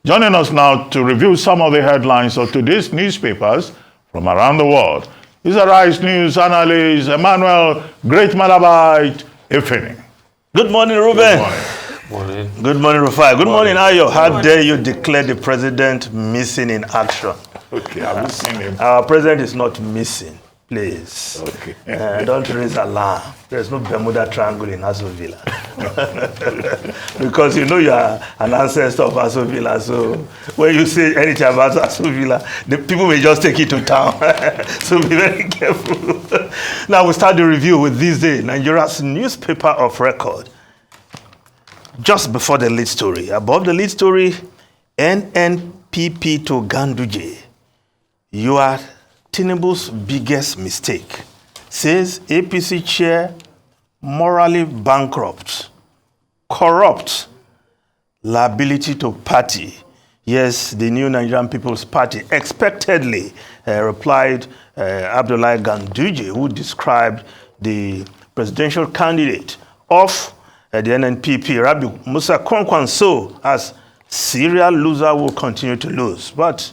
Joining us now to review some of the headlines of today's newspapers from around the world is Arise News analyst Emmanuel Great Malabite Ifeni. Good morning, Ruben. Good morning. Morning. Good morning, Rufai. Good morning, Ayo. How dare you declare the president missing in action? Okay, have you seen him? Our president is not missing, please. Okay. Don't raise alarm. There's no Bermuda Triangle in Aso Villa. Because you know you are an ancestor of Aso Villa, so when you say anything about Aso Villa, the people may just take you to town. So be very careful. Now we start the review with this day, Nigeria's newspaper of record. Just before the lead story, above the lead story, NNPP to Ganduje. You are Tinubu's biggest mistake, says APC chair, morally bankrupt, corrupt, liability to party. Yes, the new Nigerian People's Party expectedly replied Abdullahi Ganduje, who described the presidential candidate of the NNPP, Rabbi Musa Kwankwanso, as serial loser will continue to lose. But,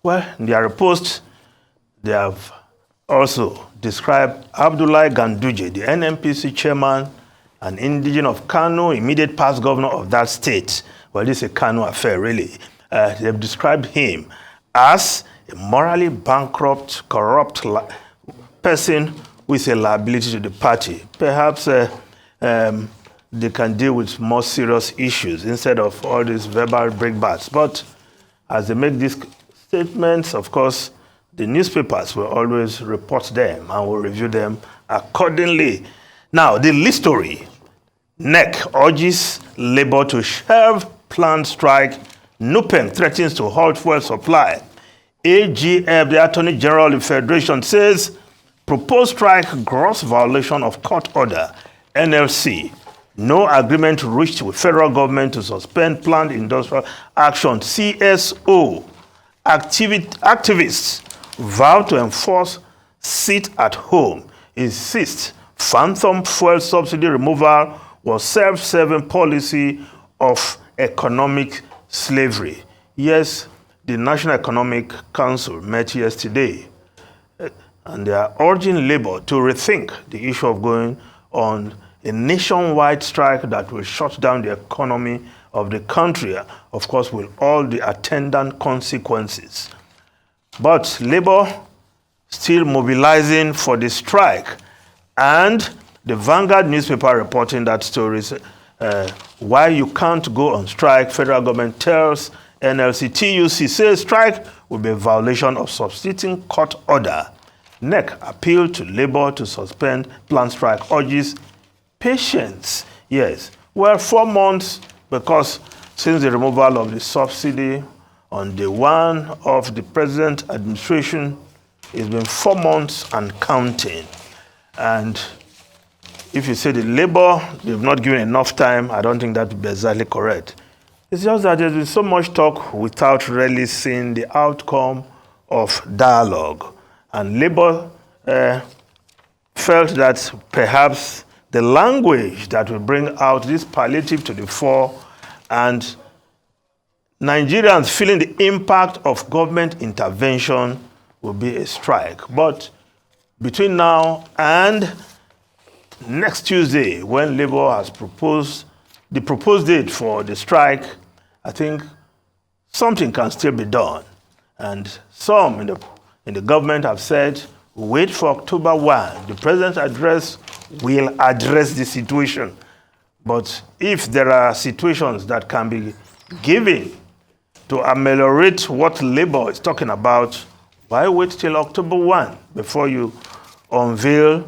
well, in their post, they have also described Abdullahi Ganduje, the NNPC chairman, an indigene of Kano, immediate past governor of that state. Well, this is a Kano affair, really. They've described him as a morally bankrupt, corrupt person with a liability to the party. Perhaps they can deal with more serious issues instead of all these verbal breakbacks. But as they make these statements, of course, the newspapers will always report them and will review them accordingly. Now, the lead story. NEC urges Labour to shelve planned strike. NUPENG threatens to halt fuel supply. AGF, the Attorney General of the Federation, says proposed strike gross violation of court order. NLC, no agreement reached with federal government to suspend planned industrial action. CSO, activists vow to enforce sit at home, insist phantom fuel subsidy removal was self-serving policy of economic slavery. Yes, the National Economic Council met yesterday, and they are urging Labour to rethink the issue of going on a nationwide strike that will shut down the economy of the country, of course, with all the attendant consequences. But Labour still mobilizing for the strike, and the Vanguard newspaper reporting that story, why you can't go on strike. Federal government tells NLC TUC says strike will be a violation of substituting court order. NEC appealed to Labour to suspend planned strike, urges patience. Yes, well, 4 months, because since the removal of the subsidy on day one of the present administration, it's been 4 months and counting. And if you say the Labour, they've not given enough time, I don't think that would be exactly correct. It's just that there's been so much talk without really seeing the outcome of dialogue. And Labour felt that perhaps the language that will bring out this palliative to the fore and Nigerians feeling the impact of government intervention will be a strike. But between now and next Tuesday, when Labour has proposed the proposed date for the strike, I think something can still be done. And some in the government have said, wait for October 1. The president's address will address the situation. But if there are situations that can be given to ameliorate what Labour is talking about, why wait till October 1 before you unveil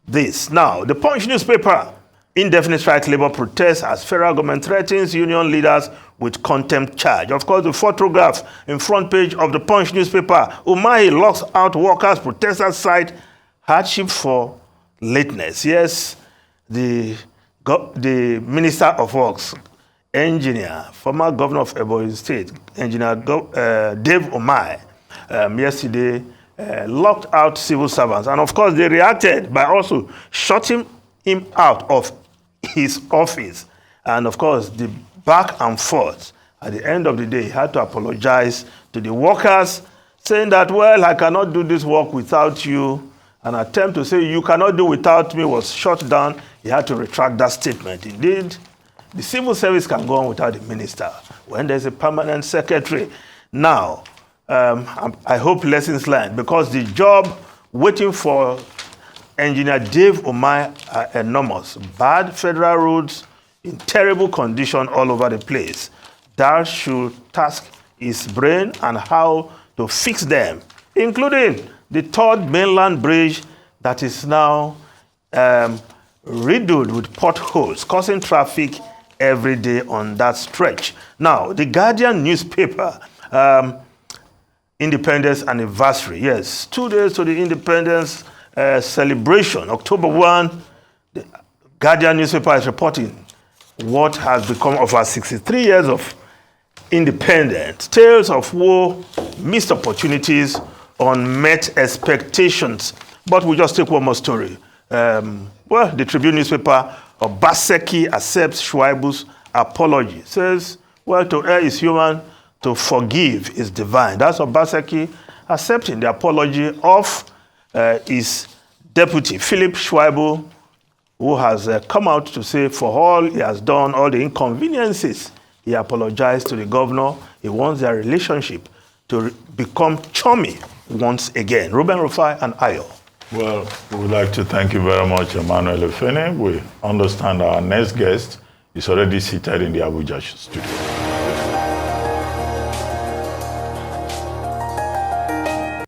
this? Now, the Punch newspaper, indefinite strike Labour protests as federal government threatens union leaders with contempt charge. Of course, the photograph in front page of the Punch newspaper, Umahi locks out workers, protesters cite hardship for lateness. Yes, the Minister of Works, engineer, former governor of Ebonyi State, engineer Dave Umahi, yesterday locked out civil servants. And of course, they reacted by also shutting him out of his office. And of course, the back and forth At the end of the day, he had to apologize to the workers, saying that, well, I cannot do this work without you. An attempt to say you cannot do without me was shut down. He had to retract that statement. Indeed, the civil service can go on without a minister when there's a permanent secretary. Now, I hope lessons learned, because the job waiting for Engineer Dave Omai are enormous. Bad federal roads in terrible condition all over the place. That should task his brain and how to fix them, including the third mainland bridge that is now riddled with potholes, causing traffic every day on that stretch. Now, the Guardian newspaper, Independence Anniversary. Yes, 2 days to the Independence celebration, October 1, the Guardian newspaper is reporting what has become of our 63 years of independence. Tales of woe, missed opportunities, unmet expectations. But we'll just take one more story. Well, the Tribune newspaper, Obaseki accepts Shuaibu's apology. Says, well, to err is human, to forgive is divine. That's Obaseki accepting the apology of his deputy, Philip Shuaibu, who has come out to say for all he has done, all the inconveniences, he apologized to the governor. He wants their relationship to become chummy once again. Ruben Rufai and Ayo. Well, we would like to thank you very much, Emmanuel Efene. We understand our next guest is already seated in the Abuja studio.